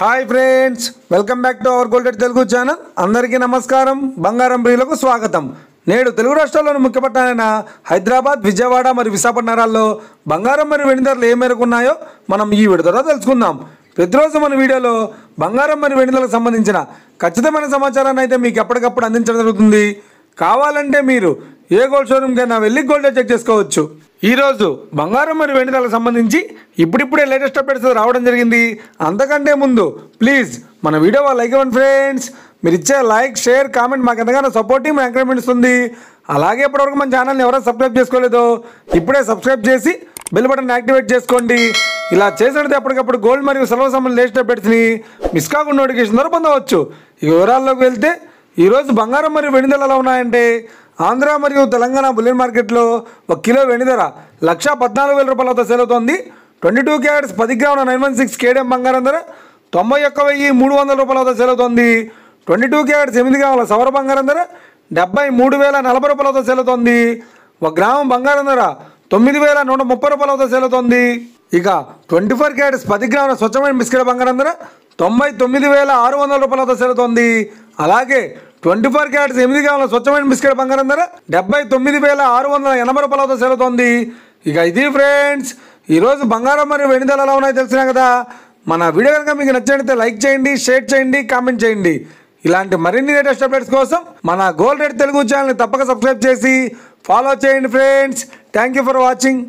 Hi friends, welcome back to our golden Telugu channel. అందరికీ నమస్కారం. బంగారం ప్రియులకు స్వాగతం. నేడు తెలుగు రాష్ట్రాల్లోని ముఖ్య పట్టణాలైన హైదరాబాద్, విజయవాడ మరియు విశాఖపట్నం నగరాల్లో బంగారం మరియు వెండి ధరలు ఏ మేరకు ఉన్నాయో మనం ఈ వీడియో ద్వారా తెలుసుకుందాం. ప్రతిరోజు మన వీడియోలో బంగారం మరియు వెండి ధరలకు సంబంధించిన ఖచ్చితమైన సమాచారాన్ని అయితే మీకు ఎప్పటికప్పుడు అందించడం జరుగుతుంది. కావాలంటే మీరు ఏ గోల్డ్ షోరూమ్కైనా వెళ్ళి గోల్డ్ చెక్ చేసుకోవచ్చు. ఈరోజు బంగారం మరియు వెండి ధరలకు సంబంధించి ఇప్పుడిప్పుడే లేటెస్ట్ అప్డేట్స్ రావడం జరిగింది. అంతకంటే ముందు ప్లీజ్ మన వీడియో లైక్ ఇవ్వండి ఫ్రెండ్స్. మీరు ఇచ్చే లైక్, షేర్, కామెంట్ మాకు ఎంతగానో సపోర్టింగ్, ఎంకరేజ్మెంట్ ఇస్తుంది. అలాగే ఇప్పటివరకు మన ఛానల్ని ఎవరైనా సబ్స్క్రైబ్ చేసుకోలేదో ఇప్పుడే సబ్స్క్రైబ్ చేసి బెల్ బటన్ యాక్టివేట్ చేసుకోండి. ఇలా చేసినట్టు ఎప్పటికప్పుడు గోల్డ్ మరియు సిల్వర్ సంబంధించిన లేటెస్ట్ అప్డేట్స్ని మిస్ కాకుండా నోటిఫికేషన్ ద్వారా పొందవచ్చు. ఈ వివరాల్లోకి వెళ్తే ఈరోజు బంగారం మరియు వెండి ధరలు ఎలా ఉన్నాయంటే, ఆంధ్ర మరియు తెలంగాణ బులియన్ మార్కెట్లో 1 కిలో వెండి ధర 1,14,000 రూపాయల వద్ద సేల్ అవుతోంది. 22 క్యారెట్స్ 10 గ్రాముల 916 కేడిఎం బంగారం ధర 91,300 రూపాయల వద్ద సేల్ అవుతోంది. 22 క్యారెట్స్ 8 గ్రాముల సవర బంగారం ధర 73,040 రూపాయల వద్ద సేల్ అవుతోంది. 1 గ్రాము బంగారం ధర 9,130 రూపాయల వద్ద సేల్ అవుతోంది. ఇక 24 క్యారెట్స్ 10 గ్రాముల స్వచ్ఛమైన బిస్కెట్ బంగారం ధర 99,600 రూపాయల వద్ద సేల్ అవుతోంది. అలాగే 24 క్యారెట్స్ 8 గ్రాముల స్వచ్ఛమైన బిస్కెట్ బంగారం ధర 79,680 రూపాయల వద్ద సేల్ అవుతోంది. ఇక ఇది ఫ్రెండ్స్, ఈరోజు బంగారం మరియు వెండి ధరలు ఎలా ఉన్నాయో తెలిసినా కదా. మన వీడియో కనుక మీకు నచ్చినట్లయితే లైక్ చేయండి, షేర్ చేయండి, కామెంట్ చేయండి. ఇలాంటి మరిన్ని లేటెస్ట్ అప్డేట్స్ కోసం మన గోల్డ్ రేట్ తెలుగు ఛానల్ని తప్పక సబ్స్క్రైబ్ చేసి ఫాలో చేయండి friends. Thank you for watching.